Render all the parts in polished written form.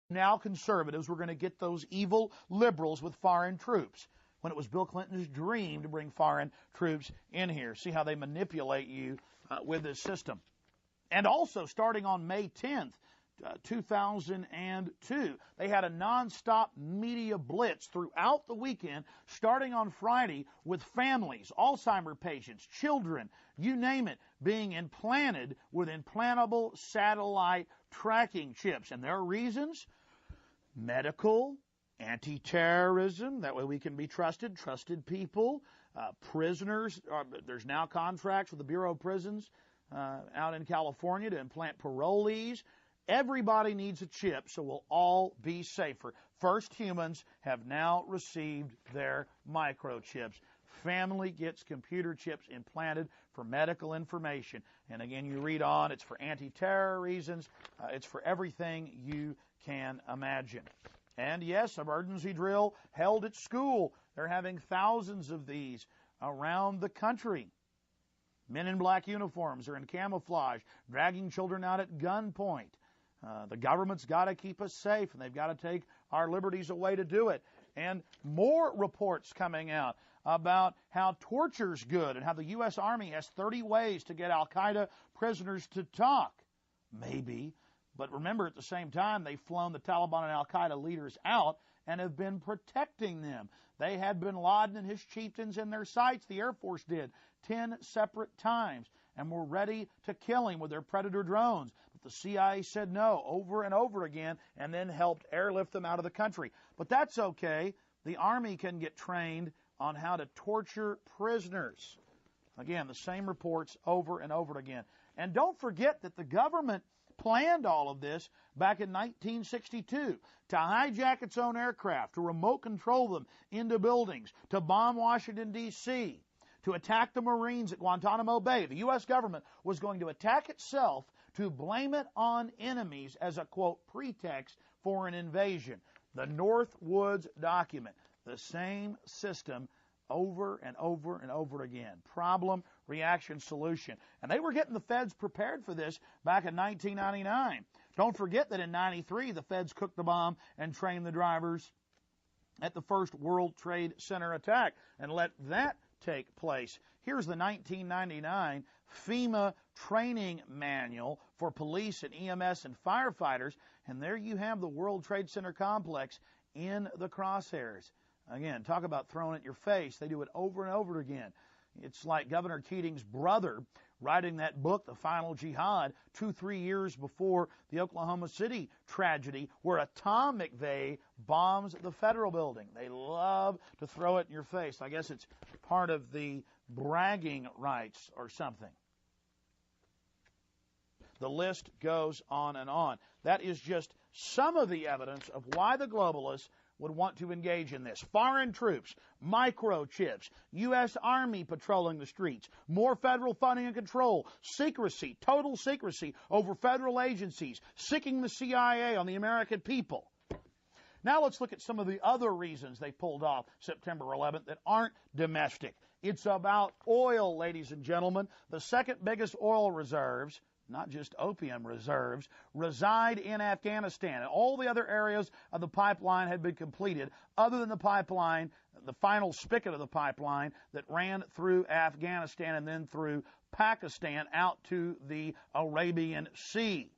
Now conservatives were going to get those evil liberals with foreign troops, when it was Bill Clinton's dream to bring foreign troops in here. See how they manipulate you with this system. And also, starting on May 10th, 2002, they had a nonstop media blitz throughout the weekend, starting on Friday, with families, Alzheimer's patients, children, you name it, being implanted with implantable satellite tracking chips. And there are reasons: medical, anti-terrorism, that way we can be trusted people, prisoners. There's now contracts with the Bureau of Prisons out in California to implant parolees. Everybody needs a chip, so we'll all be safer. First humans have now received their microchips. Family gets computer chips implanted for medical information. And again, you read on, it's for anti-terror reasons. It's for everything you can imagine. And yes, emergency drill held at school. They're having thousands of these around the country. Men in black uniforms are in camouflage, dragging children out at gunpoint. The government's got to keep us safe, and they've got to take our liberties away to do it. And more reports coming out about how torture's good and how the U.S. Army has 30 ways to get al-Qaeda prisoners to talk. Maybe. But remember, at the same time, they've flown the Taliban and al-Qaeda leaders out and have been protecting them. They had bin Laden and his chieftains in their sights, the Air Force did, 10 separate times, and were ready to kill him with their Predator drones. But the CIA said no over and over again, and then helped airlift them out of the country. But that's okay. The Army can get trained on how to torture prisoners. Again, the same reports over and over again. And don't forget that the government planned all of this back in 1962 to hijack its own aircraft, to remote control them into buildings, to bomb Washington, D.C., to attack the Marines at Guantanamo Bay. The U.S. government was going to attack itself to blame it on enemies as a, quote, pretext for an invasion. The Northwoods document, the same system over and over and over again. Problem, reaction, solution. And they were getting the feds prepared for this back in 1999. Don't forget that in 93, the feds cooked the bomb and trained the drivers at the first World Trade Center attack and let that take place. Here's the 1999 FEMA training manual for police and EMS and firefighters. And there you have the World Trade Center complex in the crosshairs. Again, talk about throwing it in your face. They do it over and over again. It's like Governor Keating's brother writing that book, The Final Jihad, 2-3 years before the Oklahoma City tragedy, where a Tom McVeigh bombs the federal building. They love to throw it in your face. I guess it's part of the bragging rights or something. The list goes on and on. That is just some of the evidence of why the globalists would want to engage in this. Foreign troops, microchips, U.S. Army patrolling the streets, more federal funding and control, secrecy, total secrecy over federal agencies, sicking the CIA on the American people. Now let's look at some of the other reasons they pulled off September 11th that aren't domestic. It's about oil, ladies and gentlemen. The second biggest oil reserves, not just opium reserves, reside in Afghanistan. And all the other areas of the pipeline had been completed, other than the pipeline, the final spigot of the pipeline that ran through Afghanistan and then through Pakistan out to the Arabian Sea.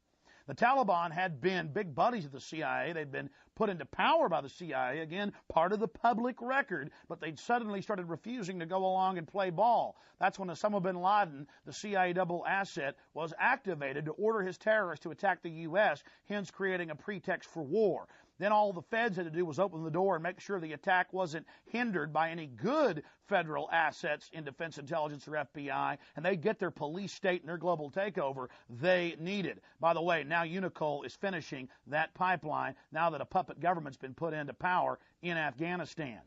The Taliban had been big buddies of the CIA. They'd been put into power by the CIA, again, part of the public record, but they'd suddenly started refusing to go along and play ball. That's when Osama bin Laden, the CIA double asset, was activated to order his terrorists to attack the U.S., hence creating a pretext for war. Then all the feds had to do was open the door and make sure the attack wasn't hindered by any good federal assets in Defense Intelligence or FBI, and they'd get their police state and their global takeover they needed. By the way, now Unocal is finishing that pipeline now that a puppet government's been put into power in Afghanistan.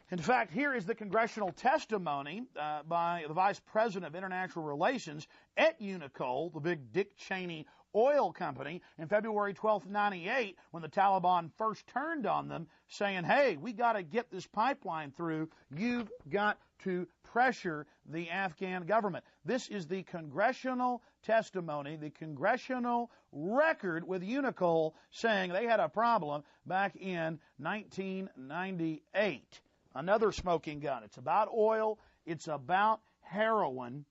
In fact, here is the congressional testimony by the Vice President of International Relations at Unocal, the big Dick Cheney oil company in February 12th, 98, when the Taliban first turned on them, saying, hey, we got to get this pipeline through. You've got to pressure the Afghan government. This is the congressional testimony, the congressional record with Unicol saying they had a problem back in 1998. Another smoking gun. It's about oil. It's about heroin.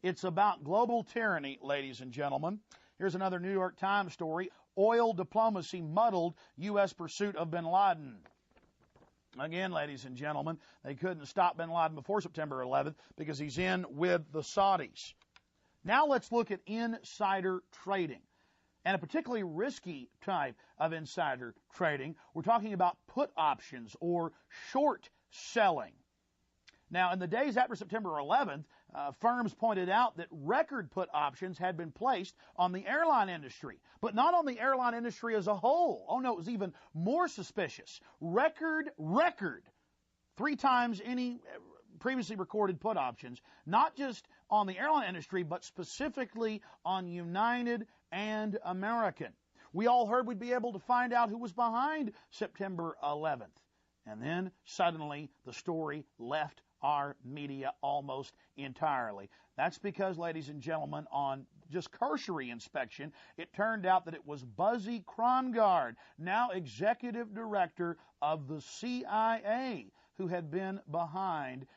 It's about global tyranny, ladies and gentlemen. Here's another New York Times story. Oil diplomacy muddled U.S. pursuit of bin Laden. Again, ladies and gentlemen, they couldn't stop bin Laden before September 11th because he's in with the Saudis. Now let's look at insider trading, and a particularly risky type of insider trading. We're talking about put options or short selling. Now, in the days after September 11th, firms pointed out that record put options had been placed on the airline industry, but not on the airline industry as a whole. Oh, no, it was even more suspicious. Record, 3 times any previously recorded put options, not just on the airline industry, but specifically on United and American. We all heard we'd be able to find out who was behind September 11th. And then suddenly the story left our media almost entirely. That's because, ladies and gentlemen, on just cursory inspection, it turned out that it was Buzzy Krongard, now executive director of the CIA, who had been behind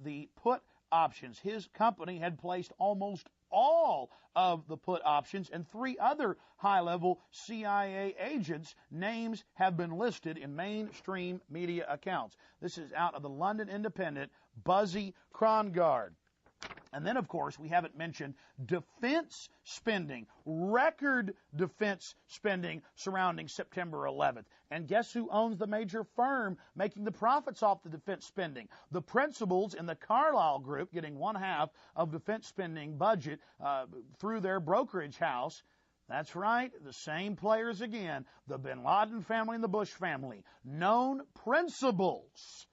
the put options. His company had placed almost all of the put options, and 3 other high-level CIA agents' names have been listed in mainstream media accounts. This is out of the London Independent, Buzzy Krongard. And then, of course, we haven't mentioned defense spending, record defense spending surrounding September 11th. And guess who owns the major firm making the profits off the defense spending? The principals in the Carlyle Group getting 1/2 of defense spending budget through their brokerage house. That's right, the same players again, the bin Laden family and the Bush family, known principals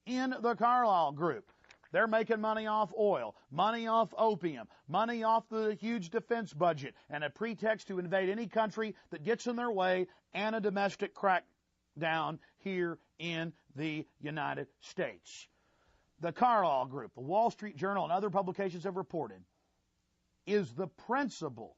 in the Carlyle Group. They're making money off oil, money off opium, money off the huge defense budget, and a pretext to invade any country that gets in their way, and a domestic crackdown here in the United States. The Carlyle Group, the Wall Street Journal, and other publications have reported, is the principal,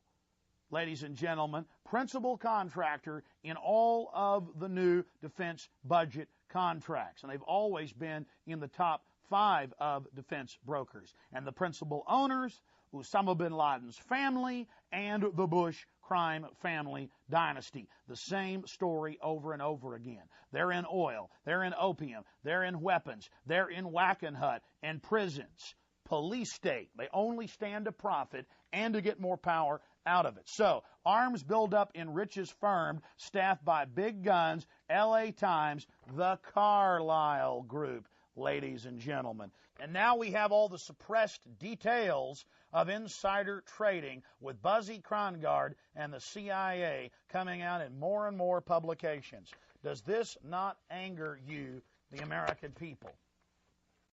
ladies and gentlemen, principal contractor in all of the new defense budget contracts. And they've always been in the top 5 of defense brokers. And the principal owners, Osama bin Laden's family and the Bush crime family dynasty. The same story over and over again. They're in oil, they're in opium, they're in weapons, they're in Wackenhut and prisons. Police state. They only stand to profit and to get more power out of it. So, arms buildup in richest firm, staffed by big guns, LA Times, the Carlyle Group, ladies and gentlemen. And now we have all the suppressed details of insider trading with Buzzy Krongard and the CIA coming out in more and more publications. Does this not anger you, the American people?